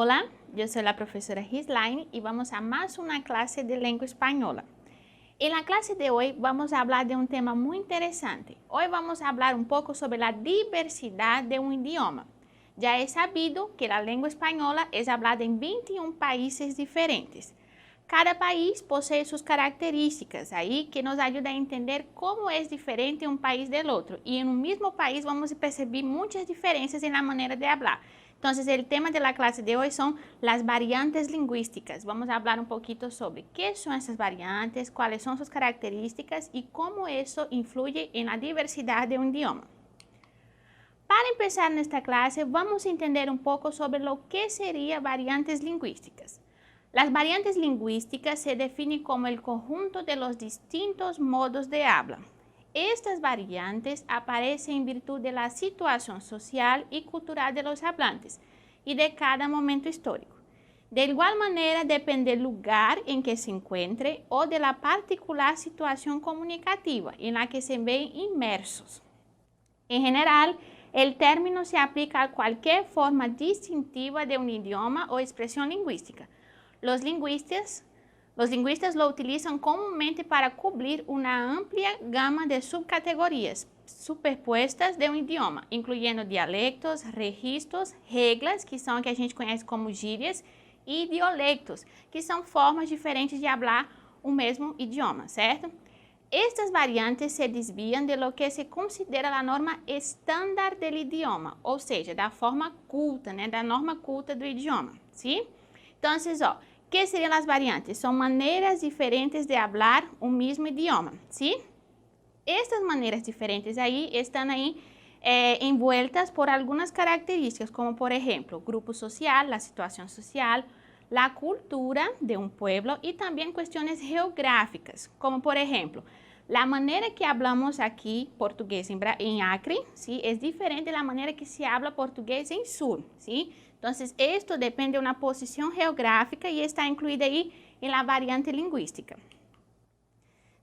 Hola, yo soy la profesora Gislaine y vamos a más una clase de lengua española. En la clase de hoy vamos a hablar de un tema muy interesante. Hoy vamos a hablar un poco sobre la diversidad de un idioma. Ya es sabido que la lengua española es hablada en 21 países diferentes. Cada país posee sus características ahí que nos ayuda a entender cómo es diferente un país del otro. Y en un mismo país vamos a percibir muchas diferencias en la manera de hablar. Entonces, el tema de la clase de hoy son las variantes lingüísticas. Vamos a hablar un poquito sobre qué son esas variantes, cuáles son sus características y cómo eso influye en la diversidad de un idioma. Para empezar nuestra clase, vamos a entender un poco sobre lo que serían variantes lingüísticas. Las variantes lingüísticas se definen como el conjunto de los distintos modos de habla. Estas variantes aparecen en virtud de la situación social y cultural de los hablantes y de cada momento histórico. De igual manera, depende del lugar en que se encuentre o de la particular situación comunicativa en la que se ven inmersos. En general, el término se aplica a cualquier forma distintiva de un idioma o expresión lingüística. Los lingüistas lo utilizan comúnmente para cubrir una amplia gama de subcategorías superpuestas de un idioma, incluyendo dialectos, registros, reglas, que são que a gente conhece como gírias, e dialectos, que são formas diferentes de hablar o mesmo idioma, certo? Estas variantes se desviam de lo que se considera a norma estándar do idioma, ou seja, da forma culta, da norma culta do idioma, ¿sí? Entonces, ¿qué serían las variantes? Son maneras diferentes de hablar un mismo idioma, ¿sí? Estas maneras diferentes están ahí envueltas por algunas características, como por ejemplo, grupo social, la situación social, la cultura de un pueblo y también cuestiones geográficas, como por ejemplo, la manera que hablamos aquí portugués en Acre, ¿sí? Es diferente de la manera que se habla portugués en Sur, ¿sí? Entonces, esto depende de una posición geográfica y está incluida ahí en la variante lingüística.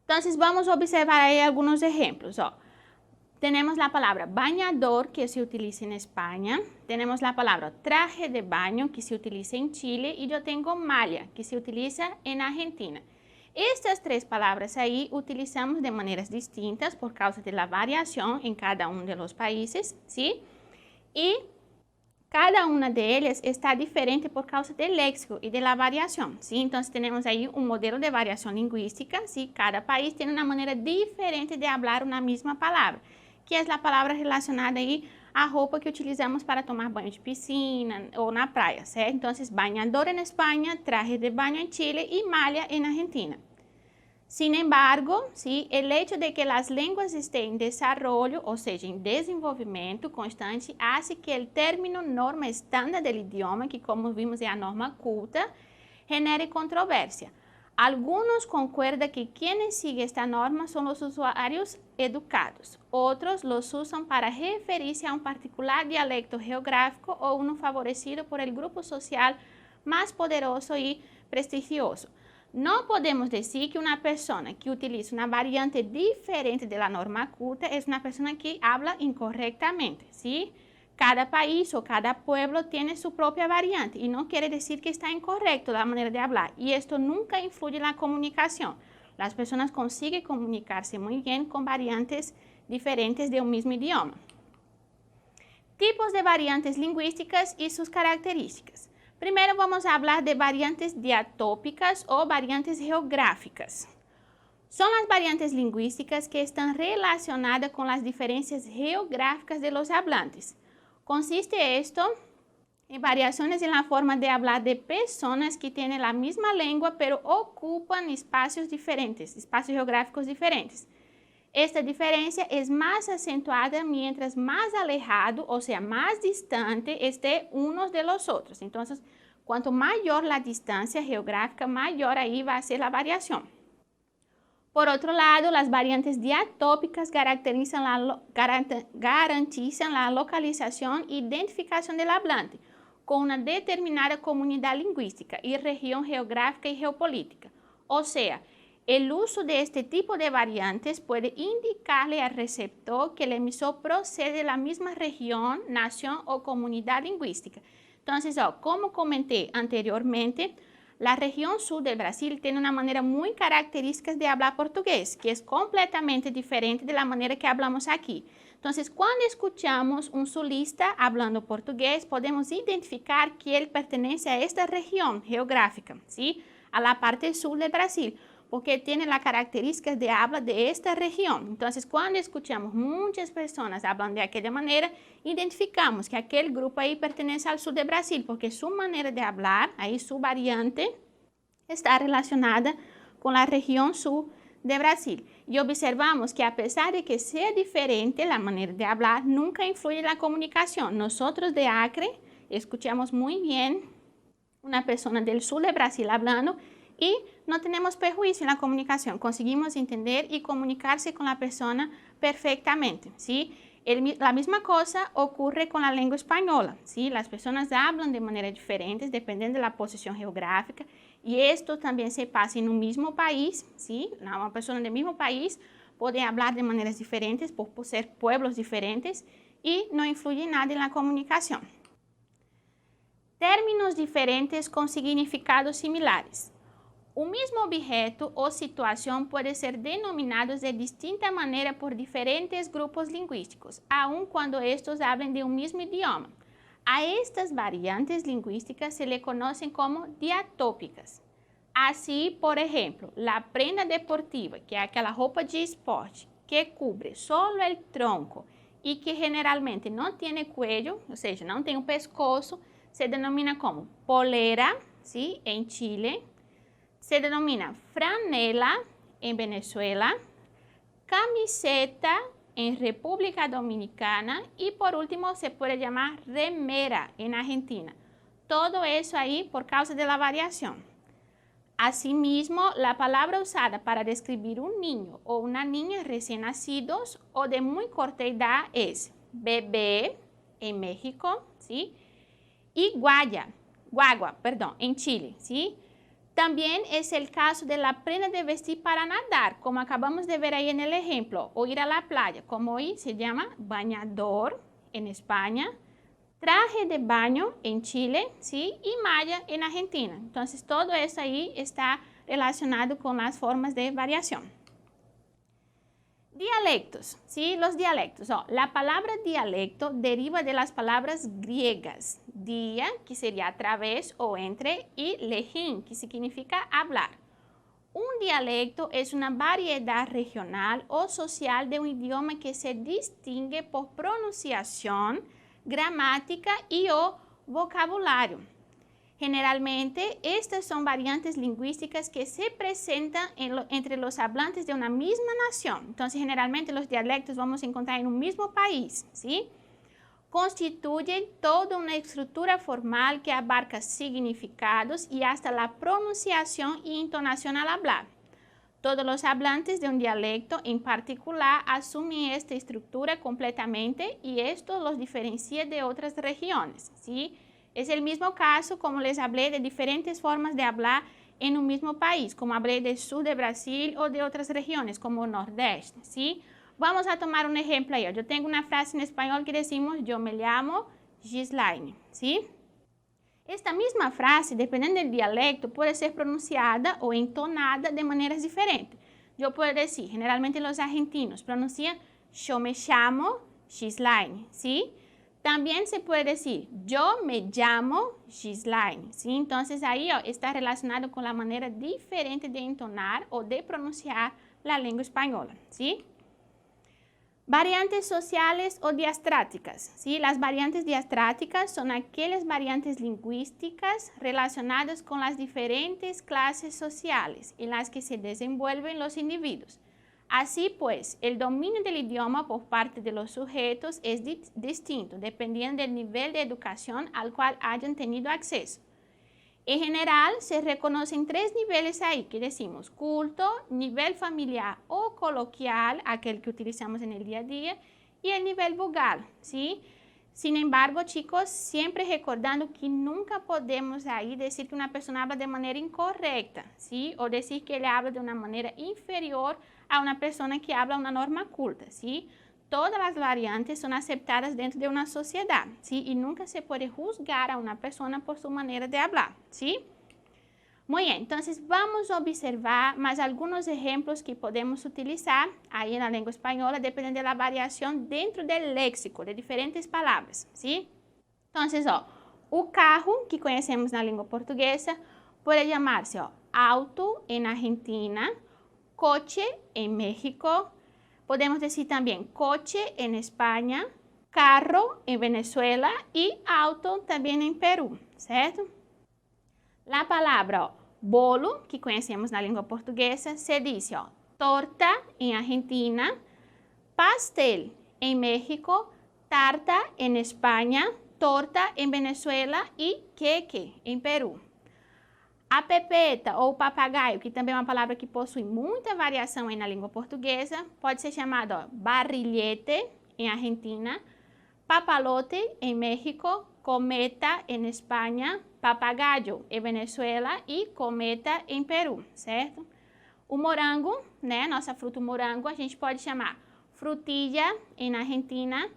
Entonces, vamos a observar ahí algunos ejemplos. Tenemos la palabra bañador, que se utiliza en España. Tenemos la palabra traje de baño, que se utiliza en Chile. Y yo tengo malla, que se utiliza en Argentina. Estas tres palabras ahí utilizamos de maneras distintas por causa de la variación en cada uno de los países, ¿sí? Y cada una de ellas está diferente por causa del léxico y de la variación, ¿sí? Entonces tenemos ahí un modelo de variación lingüística, ¿sí? Cada país tiene una manera diferente de hablar una misma palabra, que es la palabra relacionada ahí a roupa que utilizamos para tomar banho de piscina o na praia, ¿sí? Entonces, bañador en España, traje de baño en Chile y malla en Argentina. Sin embargo, ¿sí? El hecho de que las lenguas estén en desarrollo, o sea, en desenvolvimento constante, hace que el término norma estándar del idioma, que como vimos es la norma culta, genere controversia. Algunos concuerdan que quienes siguen esta norma son los usuarios educados. Otros los usan para referirse a un particular dialecto geográfico o uno favorecido por el grupo social más poderoso y prestigioso. No podemos decir que una persona que utiliza una variante diferente de la norma culta es una persona que habla incorrectamente, ¿sí? Cada país o cada pueblo tiene su propia variante y no quiere decir que está incorrecto la manera de hablar. Y esto nunca influye en la comunicación. Las personas consiguen comunicarse muy bien con variantes diferentes de un mismo idioma. Tipos de variantes lingüísticas y sus características. Primero vamos a hablar de variantes diatópicas o variantes geográficas. Son las variantes lingüísticas que están relacionadas con las diferencias geográficas de los hablantes. Consiste esto en variaciones en la forma de hablar de personas que tienen la misma lengua pero ocupan espacios diferentes, espacios geográficos diferentes. Esta diferencia es más acentuada mientras más alejado, o sea, más distante esté unos de los otros. Entonces, cuanto mayor la distancia geográfica, mayor ahí va a ser la variación. Por otro lado, las variantes diatópicas garantizan la localización e identificación del hablante con una determinada comunidad lingüística y región geográfica y geopolítica. O sea, el uso de este tipo de variantes puede indicarle al receptor que el emisor procede de la misma región, nación o comunidad lingüística. Entonces, como comenté anteriormente, la región sur del Brasil tiene una manera muy característica de hablar portugués, que es completamente diferente de la manera que hablamos aquí. Entonces, cuando escuchamos un sulista hablando portugués, podemos identificar que él pertenece a esta región geográfica, ¿sí? A la parte sur del Brasil, porque tiene la característica de habla de esta región. Entonces, cuando escuchamos muchas personas hablando de aquella manera, identificamos que aquel grupo ahí pertenece al sur de Brasil, porque su manera de hablar, ahí su variante, está relacionada con la región sur de Brasil. Y observamos que a pesar de que sea diferente la manera de hablar, nunca influye en la comunicación. Nosotros de Acre escuchamos muy bien una persona del sur de Brasil hablando y no tenemos perjuicio en la comunicación, conseguimos entender y comunicarse con la persona perfectamente, ¿sí? La misma cosa ocurre con la lengua española, ¿sí? Las personas hablan de manera diferente dependiendo de la posición geográfica y esto también se pasa en un mismo país, ¿sí? Una persona del mismo país puede hablar de maneras diferentes por ser pueblos diferentes y no influye nada en la comunicación. Términos diferentes con significados similares. Un mismo objeto o situación puede ser denominados de distinta manera por diferentes grupos lingüísticos, aun cuando estos hablen de un mismo idioma. A estas variantes lingüísticas se le conocen como diatópicas. Así, por ejemplo, la prenda deportiva, que es aquela roupa de esporte que cubre solo el tronco y que generalmente no tiene cuello, o sea, no tiene un pescozo, se denomina como polera, ¿sí? En Chile. Se denomina franela en Venezuela, camiseta en República Dominicana y por último se puede llamar remera en Argentina. Todo eso ahí por causa de la variación. Asimismo, la palabra usada para describir un niño o una niña recién nacidos o de muy corta edad es bebé en México, ¿sí? Y guagua, en Chile, ¿sí? También es el caso de la prenda de vestir para nadar, como acabamos de ver ahí en el ejemplo, o ir a la playa, como hoy se llama bañador en España, traje de baño en Chile, ¿sí? Y malla en Argentina. Entonces, todo eso ahí está relacionado con las formas de variación. Dialectos, ¿sí? Los dialectos. La palabra dialecto deriva de las palabras griegas. Dia, que sería a través o entre, y lejin, que significa hablar. Un dialecto es una variedad regional o social de un idioma que se distingue por pronunciación, gramática y o vocabulario. Generalmente, estas son variantes lingüísticas que se presentan entre los hablantes de una misma nación. Entonces, generalmente los dialectos vamos a encontrar en un mismo país, ¿sí? Constituyen toda una estructura formal que abarca significados y hasta la pronunciación y entonación al hablar. Todos los hablantes de un dialecto en particular asumen esta estructura completamente y esto los diferencia de otras regiones, ¿sí? Es el mismo caso como les hablé de diferentes formas de hablar en un mismo país, como hablé del sur de Brasil o de otras regiones como Nordeste, ¿sí? Vamos a tomar un ejemplo ahí. Yo tengo una frase en español que decimos, yo me llamo Gislaine, ¿sí? Esta misma frase, dependiendo del dialecto, puede ser pronunciada o entonada de maneras diferentes. Yo puedo decir, generalmente los argentinos pronuncian, yo me llamo Gislaine, ¿sí? También se puede decir, yo me llamo Gislaine, ¿sí? Entonces ahí está relacionado con la manera diferente de entonar o de pronunciar la lengua española, ¿sí? Variantes sociales o diastráticas, ¿sí? Las variantes diastráticas son aquellas variantes lingüísticas relacionadas con las diferentes clases sociales en las que se desenvuelven los individuos. Así pues, el dominio del idioma por parte de los sujetos es distinto, dependiendo del nivel de educación al cual hayan tenido acceso. En general, se reconocen tres niveles ahí, que decimos culto, nivel familiar o coloquial, aquel que utilizamos en el día a día, y el nivel vulgar, ¿sí? Sin embargo, chicos, siempre recordando que nunca podemos ahí decir que una persona habla de manera incorrecta, ¿sí? O decir que ele habla de una manera inferior a una persona que habla una norma culta, ¿sí? todas las variantes son aceptadas dentro de una sociedad, ¿sí? Y nunca se puede juzgar a una persona por su manera de hablar, ¿sí? Muy bien, entonces vamos a observar más algunos ejemplos que podemos utilizar ahí en la lengua española, dependiendo de la variación dentro del léxico, de diferentes palabras, ¿sí? Entonces, o carro, que conhecemos na língua portuguesa, pode chamar-se auto em Argentina, coche em México, podemos dizer também coche em Espanha, carro em Venezuela e auto também em Peru, certo? A palavra bolo, que conhecemos na língua portuguesa, se diz torta em Argentina, pastel em México, tarta em Espanha, torta em Venezuela e queque em Peru. A pepeta ou papagaio, que também é uma palavra que possui muita variação aí na língua portuguesa, pode ser chamado barrilete em Argentina, papalote em México, cometa em Espanha, papagaio em Venezuela e cometa em Peru, certo? O morango, né, nossa fruta morango, a gente pode chamar frutilla em Argentina,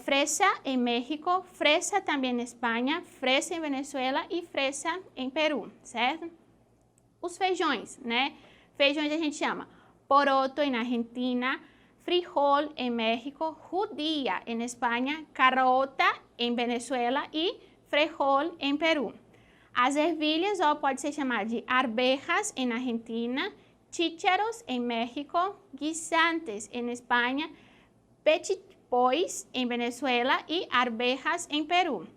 fresa em México, fresa também em Espanha, fresa em Venezuela e fresa em Peru, certo? Os feijões, né? Feijões a gente chama poroto em Argentina, frijol em México, judía em Espanha, carota em Venezuela e frijol em Peru. As ervilhas pode ser chamada de arvejas em Argentina, chícharos em México, guisantes em Espanha, pois em Venezuela e arvejas em Peru.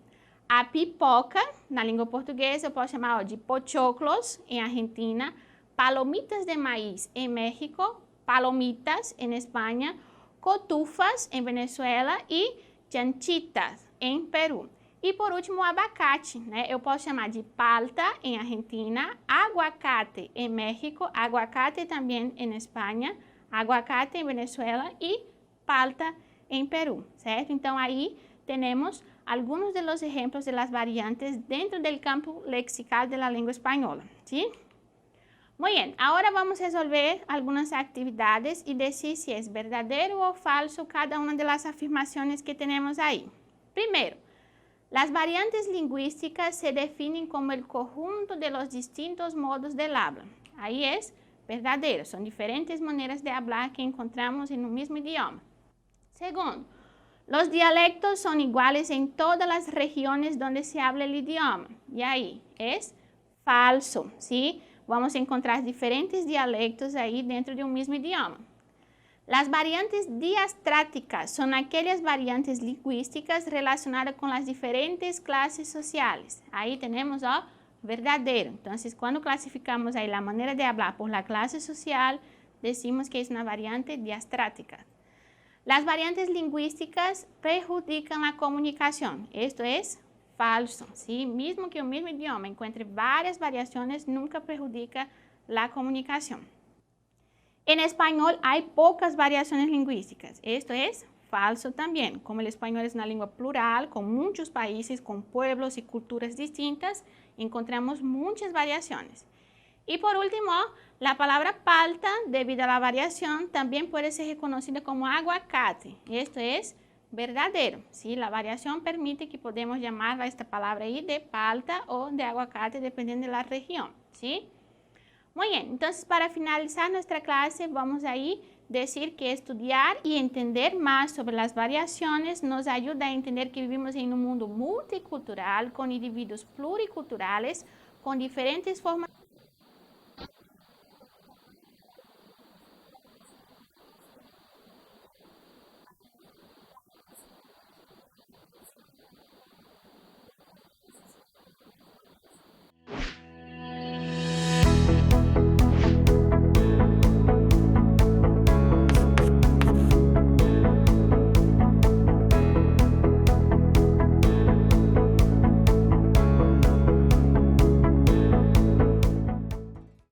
A pipoca, na língua portuguesa, eu posso chamar de pochoclos em Argentina, palomitas de maíz em México, palomitas em Espanha, cotufas em Venezuela e chanchitas em Peru. E por último, o abacate, né? Eu posso chamar de palta em Argentina, aguacate em México, aguacate também em Espanha, aguacate em Venezuela e palta em Peru, certo? Então, aí temos alguns dos exemplos das variantes dentro do campo lexical da língua espanhola, ¿sí? Muy bien, ahora vamos a resolver algunas actividades y decir si es verdadero o falso cada una de las afirmaciones que tenemos ahí. Primero, las variantes lingüísticas se definen como el conjunto de los distintos modos del habla. Ahí es verdadero, son diferentes maneras de hablar que encontramos en un mismo idioma. Segundo, los dialectos son iguales en todas las regiones donde se habla el idioma. Y ahí es falso, ¿sí? Vamos a encontrar diferentes dialectos ahí dentro de un mismo idioma. Las variantes diastráticas son aquellas variantes lingüísticas relacionadas con las diferentes clases sociales. Ahí tenemos verdadero. Entonces, cuando clasificamos ahí la manera de hablar por la clase social, decimos que es una variante diastrática. Las variantes lingüísticas perjudican la comunicación. Esto es falso, ¿sí? Mismo que el mismo idioma encuentre varias variaciones, nunca perjudica la comunicación. En español hay pocas variaciones lingüísticas. Esto es falso también. Como el español es una lengua plural, con muchos países, con pueblos y culturas distintas, encontramos muchas variaciones. Y por último, la palabra palta, debido a la variación, también puede ser reconocida como aguacate. Esto es verdadero, ¿sí? La variación permite que podemos llamar a esta palabra ahí de palta o de aguacate, dependiendo de la región, ¿sí? Muy bien, entonces para finalizar nuestra clase, vamos ahí decir que estudiar y entender más sobre las variaciones nos ayuda a entender que vivimos en un mundo multicultural, con individuos pluriculturales, con diferentes formas